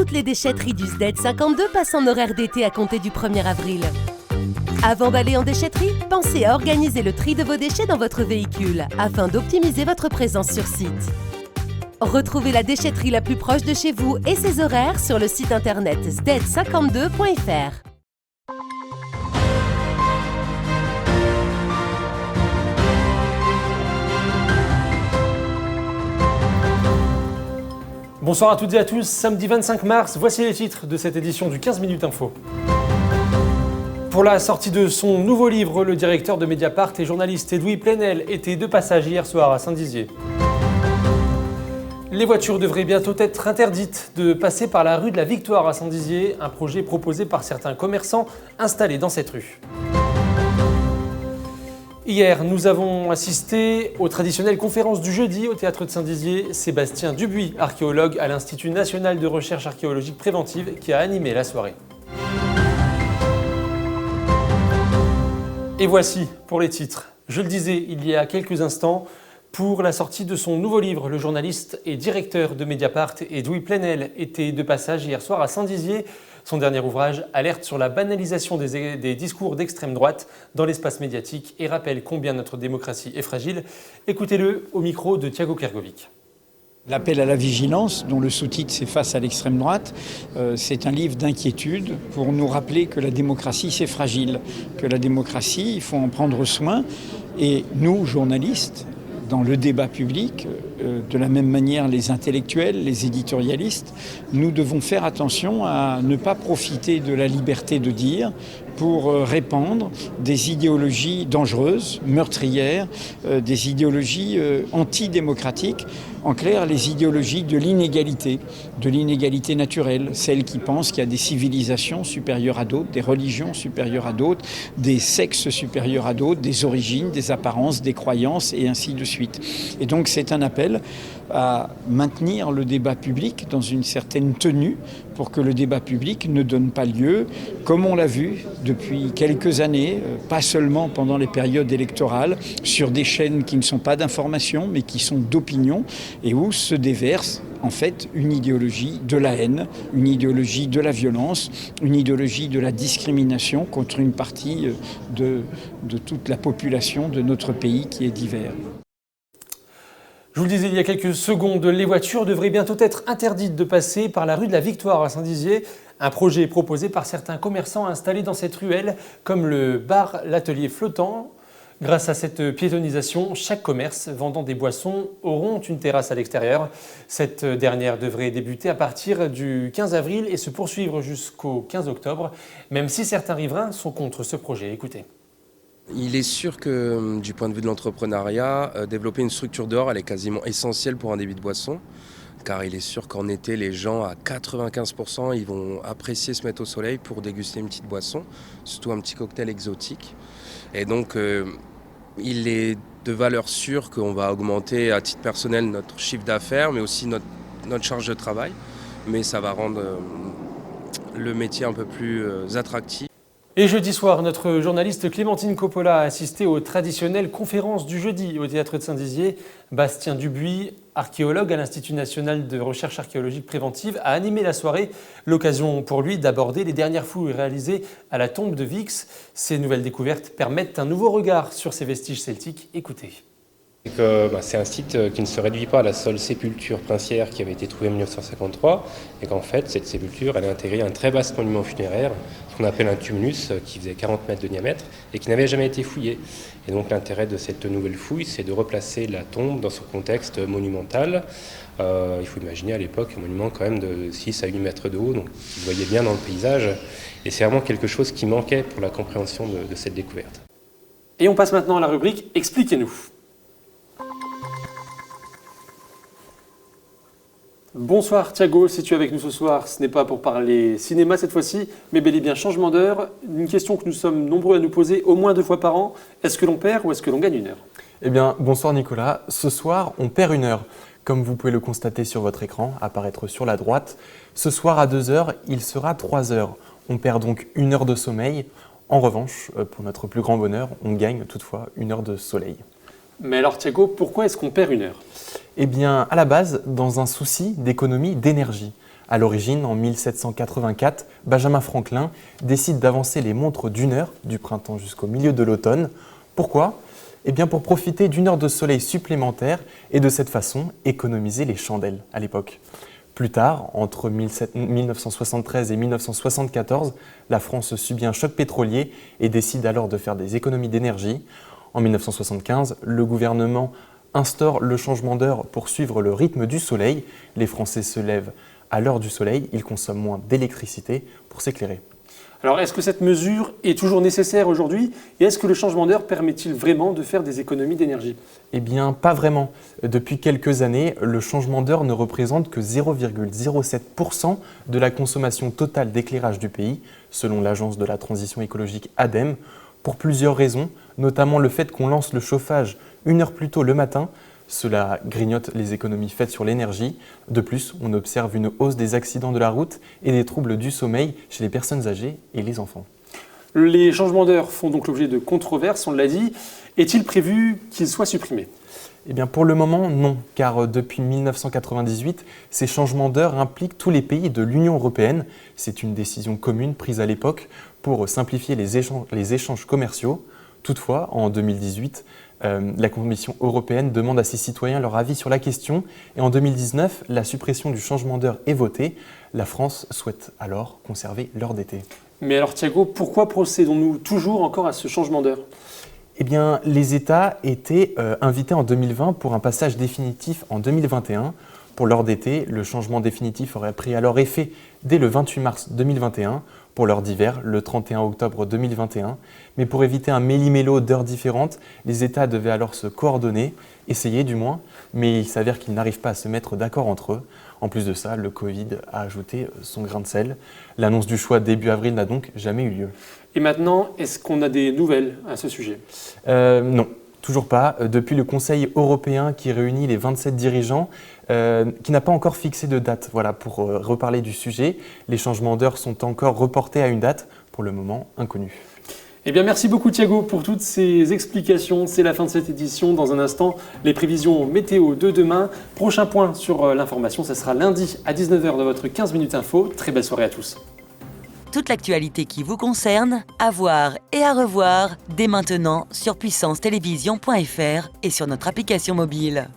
Toutes les déchetteries du SDED 52 passent en horaire d'été à compter du 1er avril. Avant d'aller en déchetterie, pensez à organiser le tri de vos déchets dans votre véhicule afin d'optimiser votre présence sur site. Retrouvez la déchetterie la plus proche de chez vous et ses horaires sur le site internet sded52.fr. Bonsoir à toutes et à tous, samedi 25 mars, voici les titres de cette édition du 15 minutes info. Pour la sortie de son nouveau livre, le directeur de Mediapart et journaliste Edoui Plenel était de passage hier soir à Saint-Dizier. Les voitures devraient bientôt être interdites de passer par la rue de la Victoire à Saint-Dizier, un projet proposé par certains commerçants installés dans cette rue. Hier, nous avons assisté aux traditionnelles conférences du jeudi au théâtre de Saint-Dizier. Sébastien Dubuis, archéologue à l'Institut national de recherche archéologique préventive, qui a animé la soirée. Et voici pour les titres. Je le disais il y a quelques instants, pour la sortie de son nouveau livre, le journaliste et directeur de Mediapart, Edoui Plenel, était de passage hier soir à Saint-Dizier. Son dernier ouvrage alerte sur la banalisation des discours d'extrême droite dans l'espace médiatique et rappelle combien notre démocratie est fragile. Écoutez-le au micro de Thiago Kergovic. L'appel à la vigilance, dont le sous-titre c'est Face à l'extrême droite, c'est un livre d'inquiétude pour nous rappeler que la démocratie c'est fragile, que la démocratie, il faut en prendre soin. Et nous, journalistes, dans le débat public, de la même manière les intellectuels, les éditorialistes, nous devons faire attention à ne pas profiter de la liberté de dire pour répandre des idéologies dangereuses, meurtrières, des idéologies antidémocratiques, en clair les idéologies de l'inégalité naturelle, celles qui pensent qu'il y a des civilisations supérieures à d'autres, des religions supérieures à d'autres, des sexes supérieurs à d'autres, des origines, des apparences, des croyances et ainsi de suite. Et donc c'est un appel à maintenir le débat public dans une certaine tenue pour que le débat public ne donne pas lieu, comme on l'a vu depuis quelques années, pas seulement pendant les périodes électorales, sur des chaînes qui ne sont pas d'information mais qui sont d'opinion et où se déverse en fait une idéologie de la haine, une idéologie de la violence, une idéologie de la discrimination contre une partie de toute la population de notre pays qui est divers. Je vous le disais il y a quelques secondes, les voitures devraient bientôt être interdites de passer par la rue de la Victoire à Saint-Dizier. Un projet proposé par certains commerçants installés dans cette ruelle, comme le bar L'Atelier Flottant. Grâce à cette piétonisation, chaque commerce vendant des boissons auront une terrasse à l'extérieur. Cette dernière devrait débuter à partir du 15 avril et se poursuivre jusqu'au 15 octobre, même si certains riverains sont contre ce projet. Écoutez. Il est sûr que du point de vue de l'entrepreneuriat, développer une structure dehors, elle est quasiment essentielle pour un débit de boisson. Car il est sûr qu'en été, les gens, à 95%, ils vont apprécier se mettre au soleil pour déguster une petite boisson, surtout un petit cocktail exotique. Et donc, il est de valeur sûre qu'on va augmenter à titre personnel notre chiffre d'affaires, mais aussi notre charge de travail. Mais ça va rendre le métier un peu plus attractif. Et jeudi soir, notre journaliste Clémentine Coppola a assisté aux traditionnelles conférences du jeudi au théâtre de Saint-Dizier. Bastien Dubuis, archéologue à l'Institut national de recherche archéologique préventive, a animé la soirée. L'occasion pour lui d'aborder les dernières fouilles réalisées à la tombe de Vix. Ces nouvelles découvertes permettent un nouveau regard sur ces vestiges celtiques. Écoutez. C'est un site qui ne se réduit pas à la seule sépulture princière qui avait été trouvée en 1953 et qu'en fait cette sépulture elle a intégré un très vaste monument funéraire, ce qu'on appelle un tumulus qui faisait 40 mètres de diamètre et qui n'avait jamais été fouillé. Et donc l'intérêt de cette nouvelle fouille c'est de replacer la tombe dans son contexte monumental. Il faut imaginer à l'époque un monument quand même de 6 à 8 mètres de haut, donc vous voyez bien dans le paysage et c'est vraiment quelque chose qui manquait pour la compréhension de cette découverte. Et on passe maintenant à la rubrique « Expliquez-nous ». Bonsoir Thiago, si tu es avec nous ce soir, ce n'est pas pour parler cinéma cette fois-ci, mais bel et bien changement d'heure. Une question que nous sommes nombreux à nous poser au moins 2 fois par an, est-ce que l'on perd ou est-ce que l'on gagne une heure ? Eh bien, bonsoir Nicolas, ce soir on perd une heure. Comme vous pouvez le constater sur votre écran, apparaître sur la droite, ce soir à 2h, il sera 3h. On perd donc 1 heure de sommeil. En revanche, pour notre plus grand bonheur, on gagne toutefois 1 heure de soleil. Mais alors Thiago, pourquoi est-ce qu'on perd 1 heure ? Eh bien, à la base, dans un souci d'économie d'énergie. À l'origine, en 1784, Benjamin Franklin décide d'avancer les montres d'une heure, du printemps jusqu'au milieu de l'automne. Pourquoi ? Eh bien pour profiter d'une heure de soleil supplémentaire et de cette façon économiser les chandelles à l'époque. Plus tard, entre 1973 et 1974, la France subit un choc pétrolier et décide alors de faire des économies d'énergie. En 1975, le gouvernement instaure le changement d'heure pour suivre le rythme du soleil. Les Français se lèvent à l'heure du soleil, ils consomment moins d'électricité pour s'éclairer. Alors, est-ce que cette mesure est toujours nécessaire aujourd'hui et est-ce que le changement d'heure permet-il vraiment de faire des économies d'énergie ? Eh bien, pas vraiment. Depuis quelques années, le changement d'heure ne représente que 0,07% de la consommation totale d'éclairage du pays, selon l'agence de la transition écologique ADEME, pour plusieurs raisons, notamment le fait qu'on lance le chauffage une heure plus tôt le matin. Cela grignote les économies faites sur l'énergie. De plus, on observe une hausse des accidents de la route et des troubles du sommeil chez les personnes âgées et les enfants. Les changements d'heure font donc l'objet de controverses, on l'a dit. Est-il prévu qu'ils soient supprimés ? Eh bien pour le moment, non, car depuis 1998, ces changements d'heure impliquent tous les pays de l'Union européenne. C'est une décision commune prise à l'époque pour simplifier les échanges commerciaux. Toutefois, en 2018, la Commission européenne demande à ses citoyens leur avis sur la question et en 2019, la suppression du changement d'heure est votée. La France souhaite alors conserver l'heure d'été. Mais alors Thiago, pourquoi procédons-nous toujours encore à ce changement d'heure ? Eh bien, les États étaient invités en 2020 pour un passage définitif en 2021. Pour l'heure d'été, le changement définitif aurait pris alors effet dès le 28 mars 2021. Pour l'heure d'hiver, le 31 octobre 2021. Mais pour éviter un méli-mélo d'heures différentes, les États devaient alors se coordonner, essayer du moins, mais il s'avère qu'ils n'arrivent pas à se mettre d'accord entre eux. En plus de ça, le Covid a ajouté son grain de sel. L'annonce du choix début avril n'a donc jamais eu lieu. Et maintenant, est-ce qu'on a des nouvelles à ce sujet ? Non. Toujours pas. Depuis le Conseil européen qui réunit les 27 dirigeants, qui n'a pas encore fixé de date pour reparler du sujet. Les changements d'heure sont encore reportés à une date, pour le moment inconnue. Eh bien, merci beaucoup Thiago pour toutes ces explications. C'est la fin de cette édition. Dans un instant, les prévisions météo de demain. Prochain point sur l'information, ça sera lundi à 19h dans votre 15 minutes info. Très belle soirée à tous. Toute l'actualité qui vous concerne, à voir et à revoir dès maintenant sur puissancetélévision.fr et sur notre application mobile.